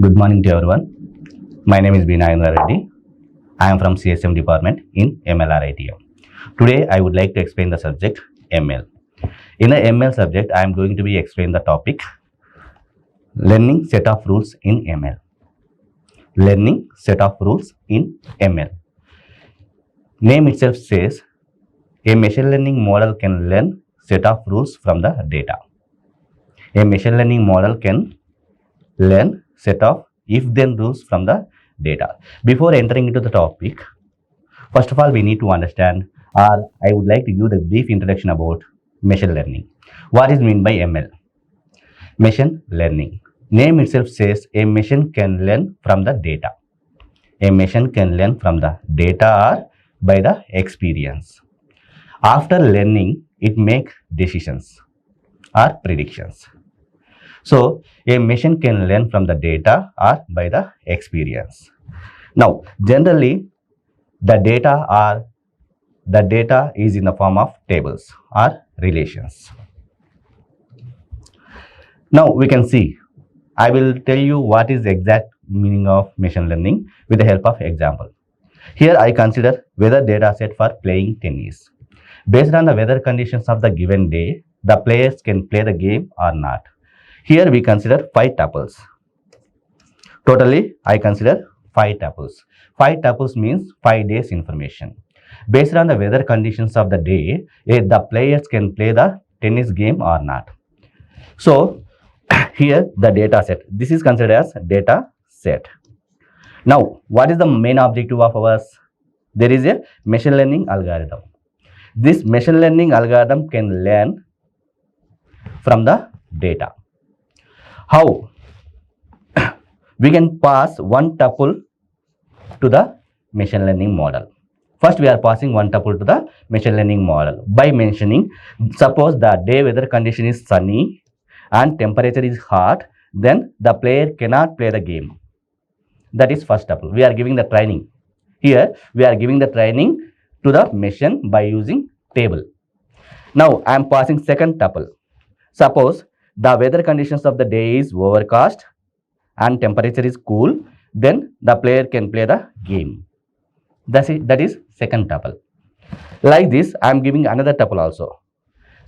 Good morning to everyone. My name is Nagendra Reddy. I am from CSM department in Mlritm. Today I would like to explain the subject ML. In the ML subject, I am going to be explain the topic learning set of rules in ML. Learning set of rules in ML. Name itself says a machine learning model can learn set of rules from the data. A machine learning model can learn set of if-then rules from the data. Before entering into the topic, first of all, we need to understand, or I would like to give the brief introduction about machine learning. What is meant by ML? Machine learning. Name itself says a machine can learn from the data. A machine can learn from the data or by the experience. After learning, it makes decisions or predictions. So, a machine can learn from the data or by the experience. Now, generally, the data is in the form of tables or relations. Now, we can see, I will tell you what is the exact meaning of machine learning with the help of example. Here, I consider weather data set for playing tennis. Based on the weather conditions of the given day, the players can play the game or not. Here we consider 5 tuples. Totally, I consider 5 tuples. 5 tuples means 5 days information. Based on the weather conditions of the day, the players can play the tennis game or not. So, here the data set. This is considered as data set. Now, what is the main objective of ours? There is a machine learning algorithm. This machine learning algorithm can learn from the data. How? We can pass one tuple to the machine learning model. First, we are passing one tuple to the machine learning model by mentioning, suppose the day weather condition is sunny and temperature is hot, then the player cannot play the game. That is first tuple. We are giving the training. Here, we are giving the training to the machine by using table. Now, I am passing second tuple. Suppose the weather conditions of the day is overcast and temperature is cool, then the player can play the game. That is second tuple. Like this, I am giving another tuple also.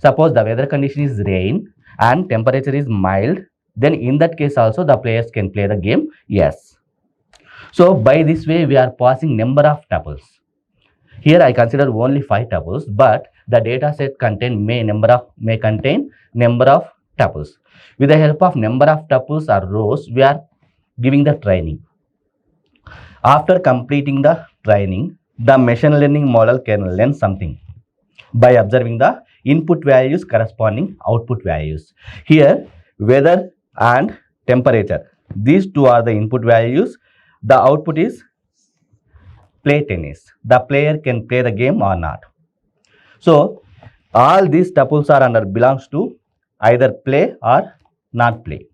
Suppose the weather condition is rain and temperature is mild, then in that case also the players can play the game. Yes. So by this way, we are passing number of tuples. Here I consider only 5 tuples, but the data set may contain number of tuples. With the help of number of tuples or rows, we are giving the training. After completing the training, the machine learning model can learn something by observing the input values corresponding output values. Here, weather and temperature. These two are the input values. The output is play tennis. The player can play the game or not. So, all these tuples are belongs to either play or not play.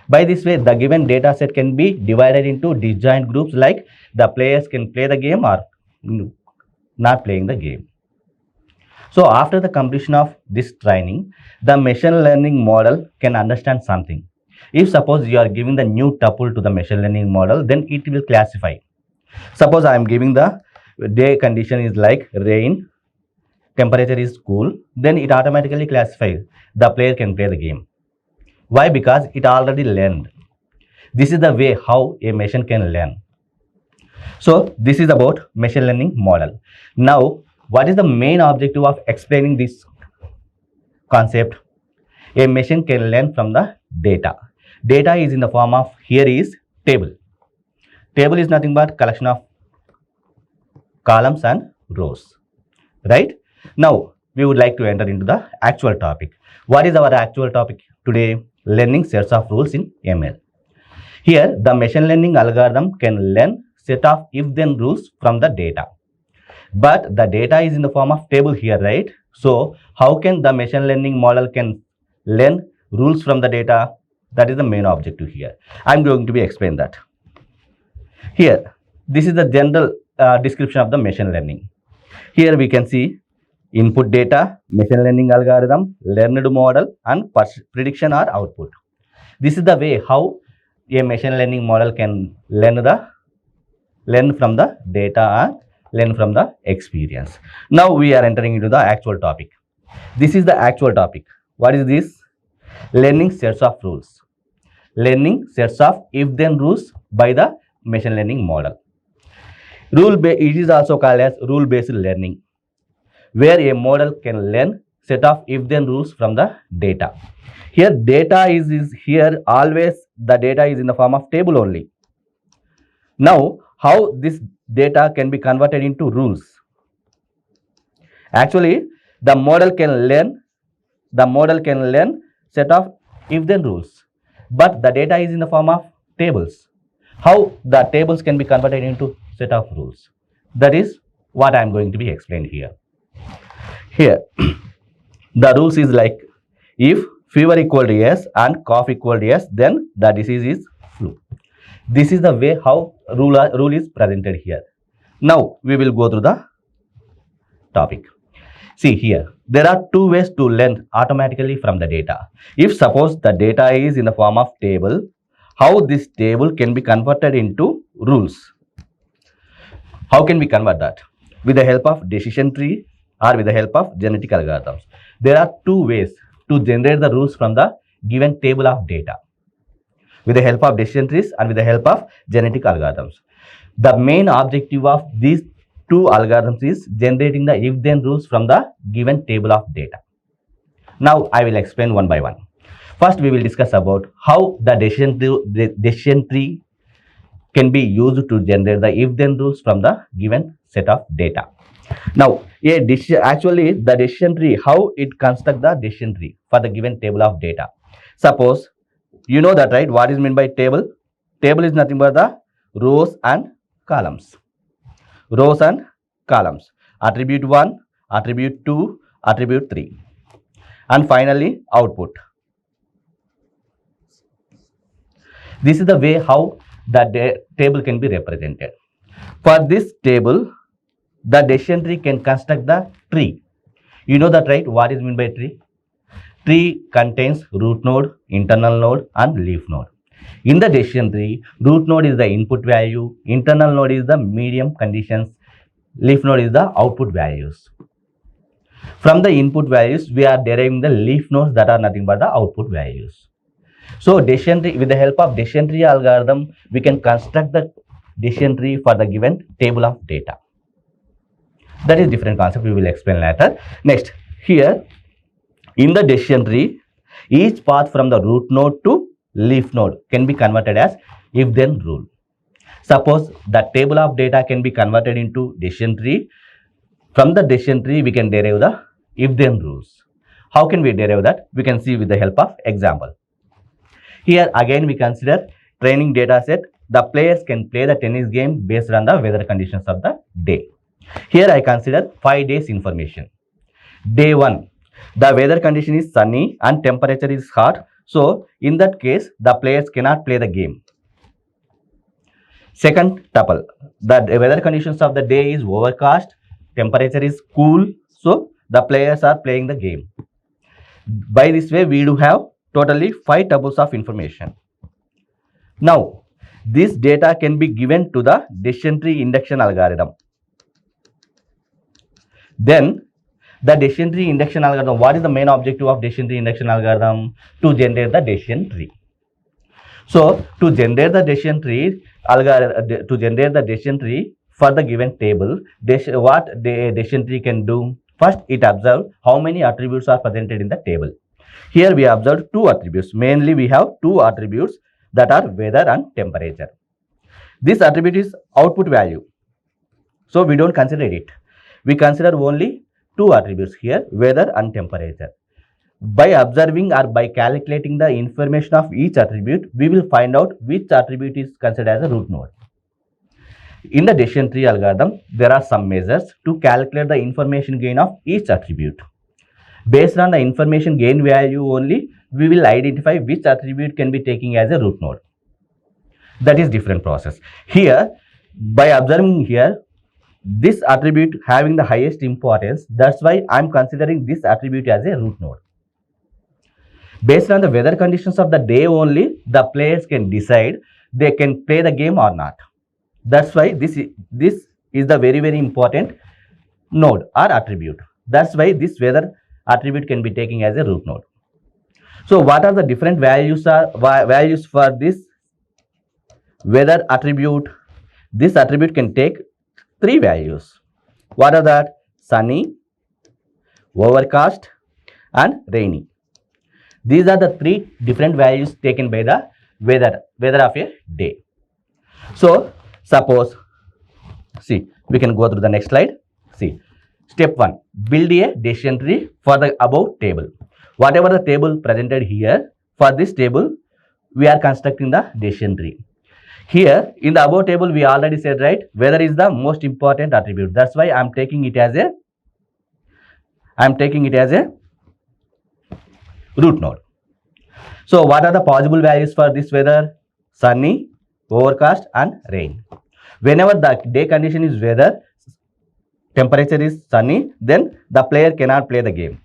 By this way, the given data set can be divided into disjoint groups, like the players can play the game or not playing the game. So after the completion of this training, the machine learning model can understand something. If suppose you are giving the new tuple to the machine learning model, then it will classify. Suppose I am giving the day condition is like rain, temperature is cool, then it automatically classifies the player can play the game. Why? Because it already learned. This is the way how a machine can learn. So this is about machine learning model. Now, what is the main objective of explaining this concept? A machine can learn from the data. Data is in the form of, here is table. Table is nothing but collection of columns and rows, right? Now, we would like to enter into the actual topic. What is our actual topic today? Learning sets of rules in ML. Here, the machine learning algorithm can learn set of if-then rules from the data. But the data is in the form of table here, right? So, how can the machine learning model can learn rules from the data? That is the main objective here. I am going to be explain that. Here, this is the general description of the machine learning. Here we can see input data, machine learning algorithm, learned model, and prediction or output. This is the way how a machine learning model can learn from the data and learn from the experience. Now we are entering into the actual topic. This is the actual topic. What is this? Learning sets of rules. Learning sets of if-then rules by the machine learning model. It is also called as rule-based learning, where a model can learn set of if-then rules from the data. Here data is here always the data is in the form of table only. Now how this data can be converted into rules? Actually the model can learn set of if-then rules, but the data is in the form of tables. How the tables can be converted into set of rules? That is what I am going to be explained here. Here the rules is like, if fever equal to yes and cough equal to yes, then the disease is flu. This is the way how rule is presented here. Now we will go through the topic. See here, there are two ways to learn automatically from the data. If suppose the data is in the form of table, how this table can be converted into rules? How can we convert that? With the help of decision tree or with the help of genetic algorithms. There are two ways to generate the rules from the given table of data, with the help of decision trees and with the help of genetic algorithms. The main objective of these two algorithms is generating the if-then rules from the given table of data. Now I will explain one by one. First we will discuss about how the decision tree can be used to generate the if-then rules from the given set of data. Now actually the decision tree, how it constructs the decision tree for the given table of data. Suppose you know that, right? What is meant by table? Table is nothing but the rows and columns. Rows and columns. Attribute 1, attribute 2, attribute 3. And finally output. This is the way how the table can be represented. For this table, the decision tree can construct the tree. You know that, right? What is meant by tree? Tree contains root node, internal node and leaf node. In the decision tree, root node is the input value, internal node is the medium conditions, leaf node is the output values. From the input values, we are deriving the leaf nodes that are nothing but the output values. So decision tree, with the help of decision tree algorithm, we can construct the decision tree for the given table of data. That is different concept, we will explain later. Next, here in the decision tree, each path from the root node to leaf node can be converted as if-then rule. Suppose the table of data can be converted into decision tree. From the decision tree, we can derive the if-then rules. How can we derive that? We can see with the help of example. Here again we consider training data set. The players can play the tennis game based on the weather conditions of the day. Here I consider 5 days information. Day 1, the weather condition is sunny and temperature is hot. So in that case, the players cannot play the game. Second tuple, the weather conditions of the day is overcast, temperature is cool. So the players are playing the game. By this way, we do have totally 5 tuples of information. Now, this data can be given to the decision tree induction algorithm. Then, the decision tree induction algorithm, what is the main objective of decision tree induction algorithm? To generate the decision tree. So, to generate the decision tree for the given table, what the decision tree can do? First, it observes how many attributes are presented in the table. Here we observed 2 attributes. Mainly we have 2 attributes that are weather and temperature. This attribute is output value. So we don't consider it. We consider only 2 attributes here, weather and temperature. By observing or by calculating the information of each attribute, we will find out which attribute is considered as a root node. In the decision tree algorithm, there are some measures to calculate the information gain of each attribute. Based on the information gain value only, we will identify which attribute can be taken as a root node. That is different process. Here, by observing here, this attribute having the highest importance, that's why I am considering this attribute as a root node. Based on the weather conditions of the day only, the players can decide they can play the game or not. That's why this is the very important node or attribute. That's why this weather attribute can be taken as a root node. So what are the different values for this weather attribute? This attribute can take three values. What are that? Sunny, overcast, and rainy. These are the three different values taken by the weather of a day. So suppose, see, we can go through the next slide. See, step 1, build a decision tree for the above table. Whatever the table presented here, for this table, we are constructing the decision tree. Here, in the above table, we already said, right, weather is the most important attribute. That's why I am taking it as a root node. So what are the possible values for this weather? Sunny, overcast, and rain. Whenever the day condition is weather, temperature is sunny, then the player cannot play the game.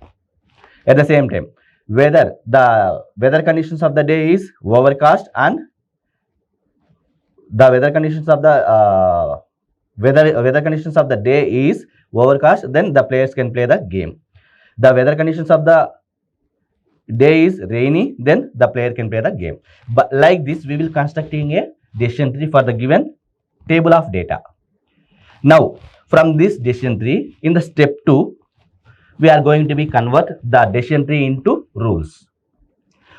At the same time, the weather conditions of the day is overcast and the weather conditions of the weather conditions of the day is overcast, then the players can play the game. The weather conditions of the day is rainy, then the player can play the game. But like this, we will constructing a decision tree for the given table of data. Now, from this decision tree, in the step 2, we are going to be convert the decision tree into rules.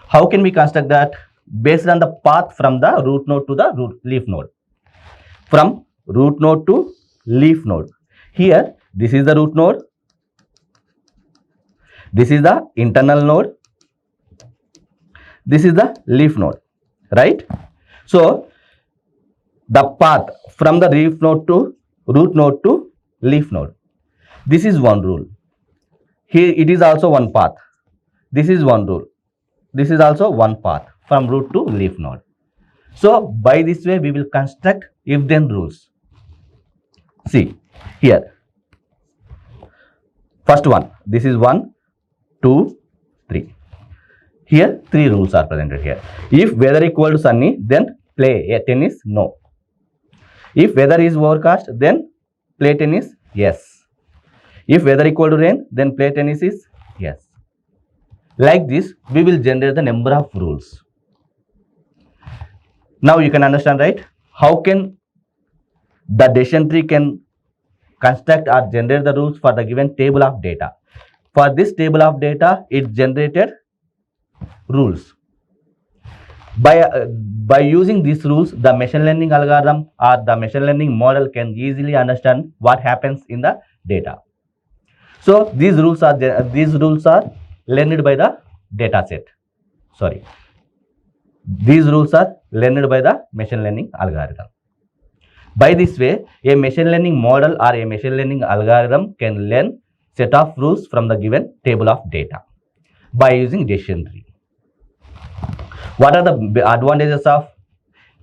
How can we construct that? Based on the path from the root node to the leaf node. From root node to leaf node. Here, this is the root node. This is the internal node. This is the leaf node, right? So, the path from the leaf node to root node to leaf node. This is one rule. Here it is also one path. This is one rule. This is also one path from root to leaf node. So by this way we will construct if then rules. See here. First one. This is 1, 2, 3. Here 3 rules are presented here. If weather equal to sunny, then play a tennis no. If weather is overcast, then play tennis yes. If weather equal to rain, then play tennis is yes. Like this, we will generate the number of rules. Now you can understand, right? How can the decision tree can construct or generate the rules for the given table of data? For this table of data, it generated rules. By using these rules, the machine learning algorithm or the machine learning model can easily understand what happens in the data. So these rules are learned by the data set. Sorry. These rules are learned by the machine learning algorithm. By this way, a machine learning model or a machine learning algorithm can learn set of rules from the given table of data by using decision tree. What are the advantages of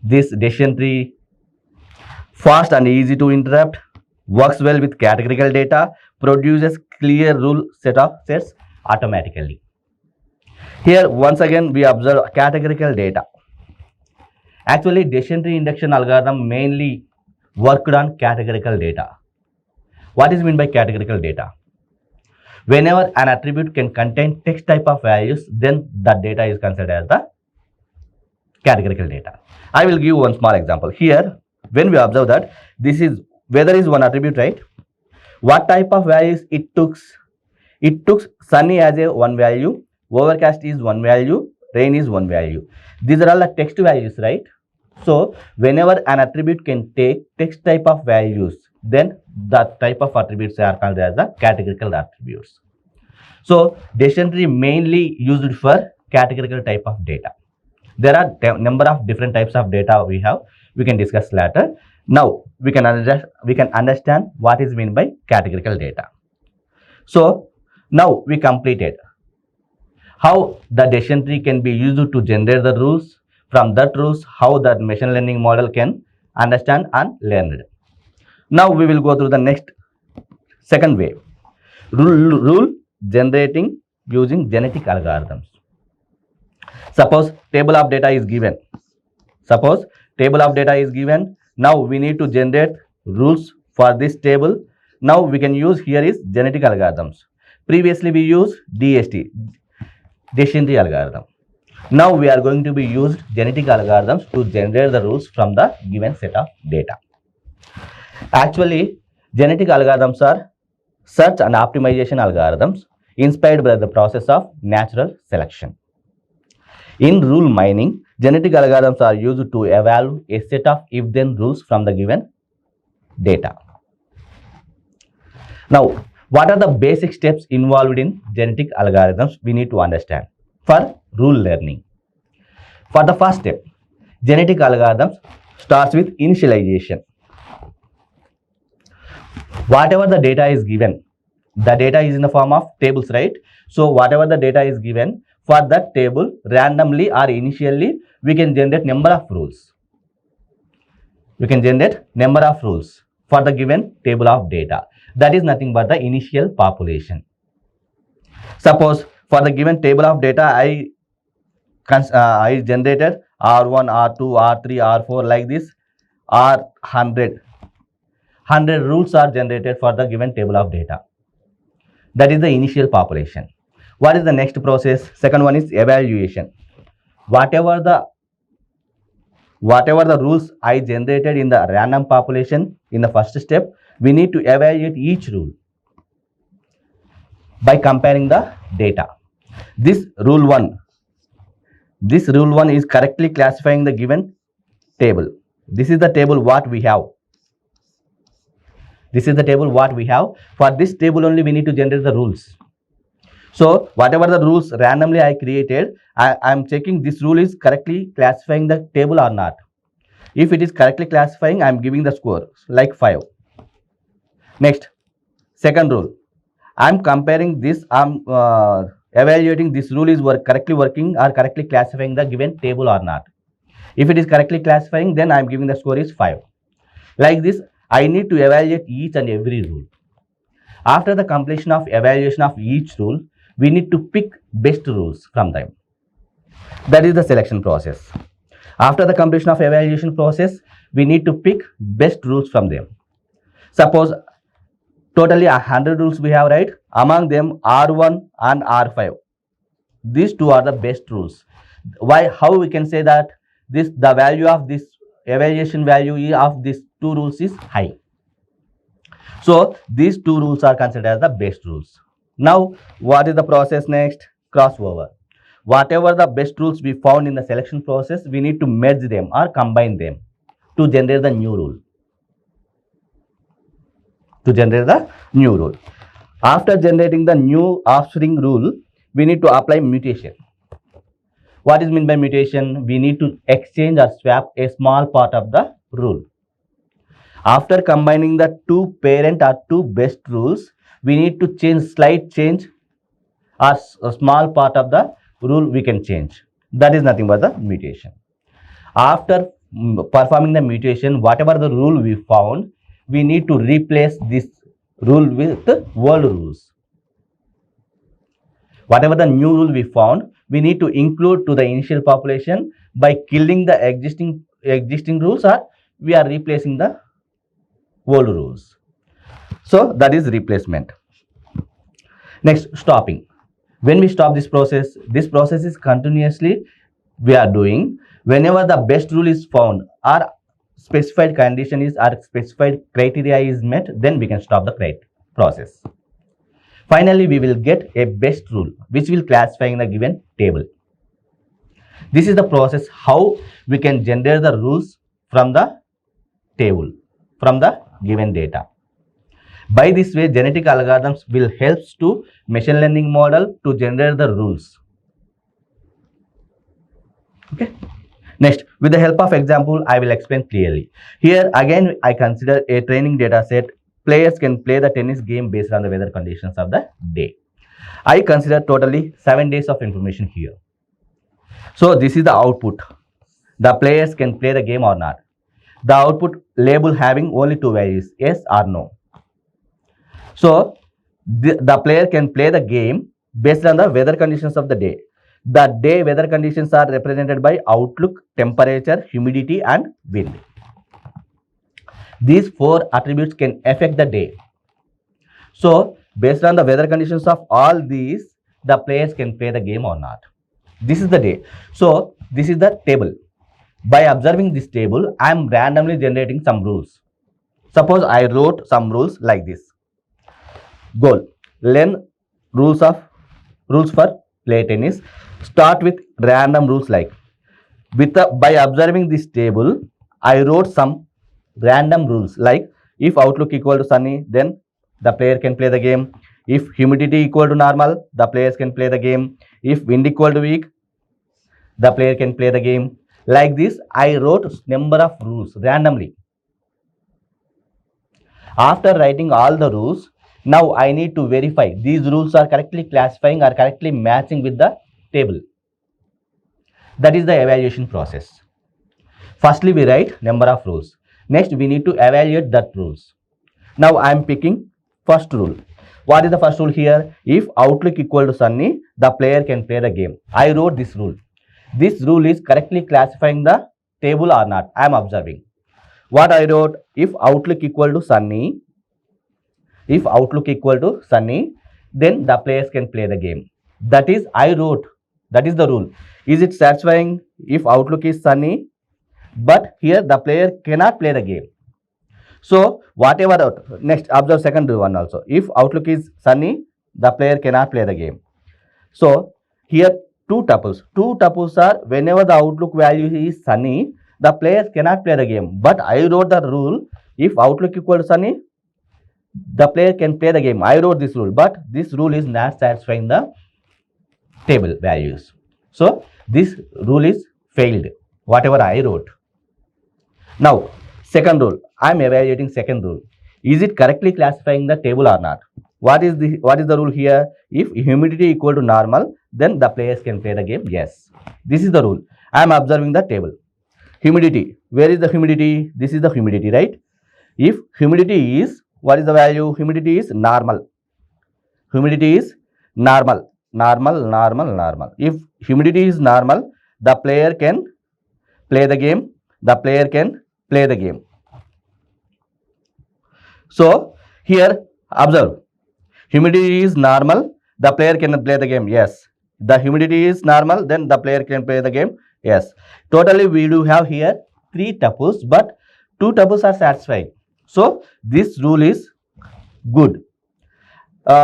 this decision tree? Fast and easy to interrupt, works well with categorical data, produces clear rule sets automatically. Here once again we observe categorical data. Actually, decision tree induction algorithm mainly worked on categorical data. What is meant by categorical data? Whenever an attribute can contain text type of values, then that data is considered as the categorical data. I will give one small example. Here, when we observe that this is weather is one attribute, right? What type of values it took? It took sunny as a one value, overcast is one value, rain is one value. These are all the text values, right? So whenever an attribute can take text type of values, then that type of attributes are called as the categorical attributes. So decision tree mainly used for categorical type of data. There are number of different types of data we have. We can discuss later. Now we can understand what is meant by categorical data. So now we completed how the decision tree can be used to generate the rules. From that rules, how that machine learning model can understand and learn it. Now we will go through the next second way. Rule generating using genetic algorithms. Suppose table of data is given. Suppose table of data is given. Now we need to generate rules for this table. Now we can use here is genetic algorithms. Previously we used DST, decision tree algorithm. Now we are going to be used genetic algorithms to generate the rules from the given set of data. Actually, genetic algorithms are search and optimization algorithms inspired by the process of natural selection. In rule mining, genetic algorithms are used to evaluate a set of if-then rules from the given data. Now, what are the basic steps involved in genetic algorithms we need to understand for rule learning? For the first step, genetic algorithms starts with initialization. Whatever the data is given, the data is in the form of tables, right? So whatever the data is given, for that table, randomly or initially, we can generate number of rules. We can generate number of rules for the given table of data. That is nothing but the initial population. Suppose for the given table of data, I generated R1, R2, R3, R4 like this, R100. 100 rules are generated for the given table of data. That is the initial population. What is the next process? Second one is evaluation. Whatever the rules I generated in the random population in the first step, we need to evaluate each rule by comparing the data. This rule 1 is correctly classifying the given table. This is the table what we have. This is the table what we have. For this table only we need to generate the rules. So whatever the rules randomly I created, I am checking this rule is correctly classifying the table or not. If it is correctly classifying, I am giving the score like 5. Next, second rule. I am comparing this, I am evaluating this rule is correctly working or correctly classifying the given table or not. If it is correctly classifying, then I am giving the score is 5. Like this, I need to evaluate each and every rule. After the completion of evaluation of each rule, we need to pick best rules from them. That is the selection process. After the completion of evaluation process, we need to pick best rules from them. Suppose totally 100 rules we have, right? Among them R1 and R5. These two are the best rules. Why? How we can say that the value of this evaluation value of these two rules is high. So these two rules are considered as the best rules. Now, what is the process next? Crossover. Whatever the best rules we found in the selection process, we need to merge them or combine them to generate the new rule. After generating the new offspring rule, we need to apply mutation. What is meant by mutation? We need to exchange or swap a small part of the rule. After combining the two parent or two best rules, we need to slight change or a small part of the rule we can change. That is nothing but the mutation. After performing the mutation, whatever the rule we found, we need to replace this rule with old rules. Whatever the new rule we found, we need to include to the initial population by killing the existing rules, or we are replacing the old rules. So that is replacement. Next, stopping. When we stop this process is continuously we are doing. Whenever the best rule is found or specified condition is or specified criteria is met, then we can stop the process. Finally, we will get a best rule which will classify in the given table. This is the process how we can generate the rules from the table, from the given data. By this way, genetic algorithms will help to machine learning model to generate the rules. Okay. Next, with the help of example, I will explain clearly. Here again, I consider a training data set. Players can play the tennis game based on the weather conditions of the day. I consider totally 7 days of information here. So this is the output. The players can play the game or not. The output label having only 2 values, yes or no. So the player can play the game based on the weather conditions of the day. The day weather conditions are represented by outlook, temperature, humidity, and wind. These four attributes can affect the day. So, based on the weather conditions of all these, the players can play the game or not. This is the day. So, this is the table. By observing this table, I am randomly generating some rules. Suppose I wrote some rules like this. Goal. Learn rules for play tennis. Start with random rules like by observing this table, I wrote some random rules like if outlook equal to sunny, then the player can play the game. If humidity equal to normal, the players can play the game. If wind equal to weak, the player can play the game. Like this, I wrote number of rules randomly. After writing all the rules, now I need to verify these rules are correctly classifying or correctly matching with the table. That is the evaluation process. Firstly, we write number of rules. Next, we need to evaluate that rules. Now, I am picking first rule. What is the first rule here? If outlook equal to sunny, the player can play the game. I wrote this rule. This rule is correctly classifying the table or not. I am observing. What I wrote? If outlook equal to sunny, then the players can play the game. That is, I wrote. That is the rule. Is it satisfying if outlook is sunny? But here the player cannot play the game. So whatever next, observe second one also. If outlook is sunny, the player cannot play the game. So here two tuples. Two tuples are whenever the outlook value is sunny, the players cannot play the game. But I wrote the rule, if outlook equal to sunny, the player can play the game. I wrote this rule, but this rule is not satisfying the table values. So this rule is failed, whatever I wrote. Now, second rule, I am evaluating second rule. Is it correctly classifying the table or not? What is the rule here? If humidity equal to normal, then the players can play the game. Yes, this is the rule. I am observing the table. Humidity. Where is the humidity? This is the humidity, right? If humidity is, what is the value? Humidity is normal. Humidity is normal. If humidity is normal, the player can play the game. So here observe, humidity is normal, the player can play the game. Yes, the humidity is normal, then the player can play the game. Yes, totally we do have here 3 tuples, but 2 tuples are satisfied. So this rule is good.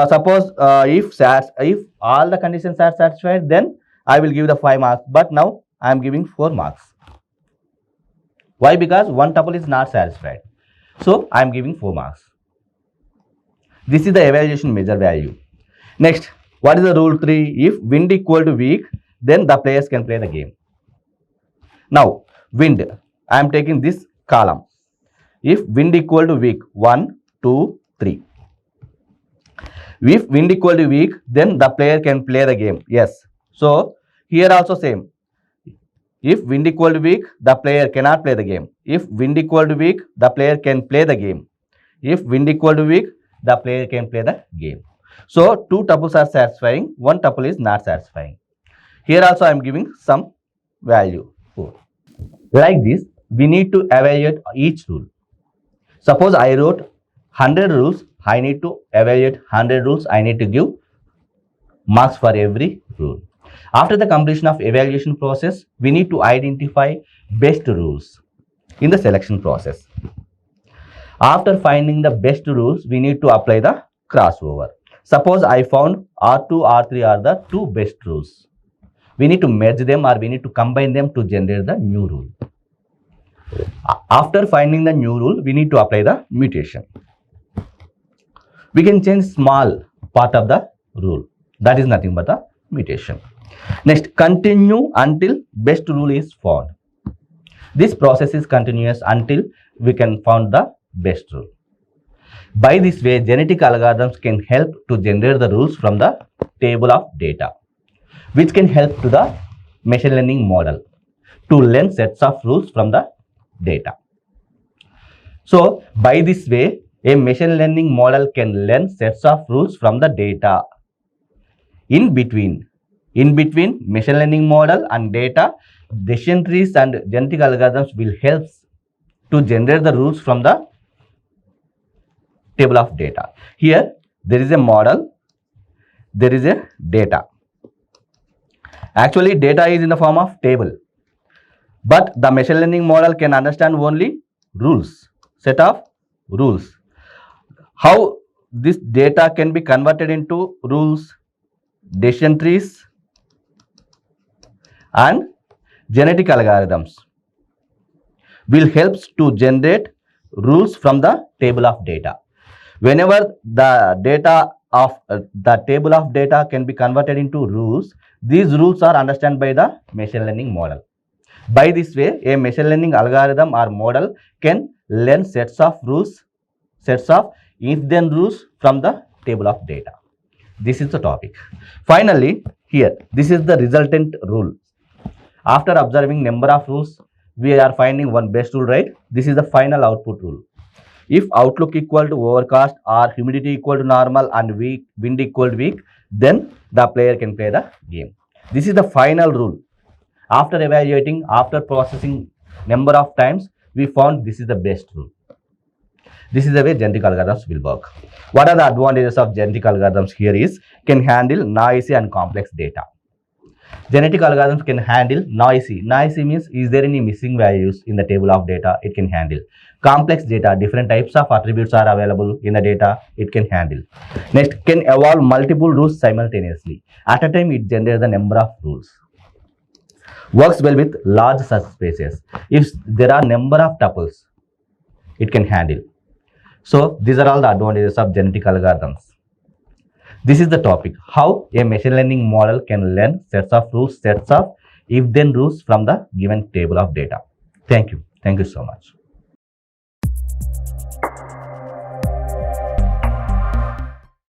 Suppose if all the conditions are satisfied, then I will give the 5 marks, but now I am giving 4 marks. Why? Because one tuple is not satisfied. So I am giving 4 marks. This is the evaluation measure value. Next, what is the rule 3? If wind equal to weak, then the players can play the game. Now, wind, I am taking this column. If wind equal to weak, 1, 2, 3. If wind equal to weak, then the player can play the game. Yes. So here also same. If wind equal to weak, the player cannot play the game. If wind equal to weak, the player can play the game. If wind equal to weak, the player can play the game. So 2 tuples are satisfying, 1 tuple is not satisfying. Here also I am giving some value 4. Like this, we need to evaluate each rule. Suppose I wrote 100 rules, I need to evaluate 100 rules. I need to give marks for every rule. After the completion of evaluation process, we need to identify best rules in the selection process. After finding the best rules, we need to apply the crossover. Suppose I found R2, R3 are the 2 best rules. We need to merge them or we need to combine them to generate the new rule. After finding the new rule, we need to apply the mutation. We can change small part of the rule. That is nothing but the mutation. Next, continue until best rule is found. This process is continuous until we can find the best rule. By this way, genetic algorithms can help to generate the rules from the table of data, which can help to the machine learning model to learn sets of rules from the data. So, by this way, a machine learning model can learn sets of rules from the data. In between, In between machine learning model and data, decision trees and genetic algorithms will help to generate the rules from the table of data. Here, there is a model, there is a data. Actually, data is in the form of table, but the machine learning model can understand only rules, set of rules. How this data can be converted into rules, decision trees, and genetic algorithms will help to generate rules from the table of data. Whenever the data of the table of data can be converted into rules, these rules are understood by the machine learning model. By this way, a machine learning algorithm or model can learn sets of rules, sets of if-then rules from the table of data. This is the topic. Finally, here, this is the resultant rule. After observing number of rules, we are finding one best rule, right? This is the final output rule. If outlook equal to overcast or humidity equal to normal and wind equal to weak, then the player can play the game. This is the final rule. After evaluating, after processing number of times, we found this is the best rule. This is the way genetic algorithms will work. What are the advantages of genetic algorithms here is can handle noisy and complex data. Genetic algorithms can handle noisy. Noisy means is there any missing values in the table of data? It can handle. Complex data, different types of attributes are available in the data. It can handle. Next, can evolve multiple rules simultaneously. At a time, it generates the number of rules. Works well with large subspaces. If there are number of tuples, it can handle. So these are all the advantages of genetic algorithms. This is the topic, how a machine learning model can learn sets of rules, sets of if-then rules from the given table of data. Thank you. Thank you so much.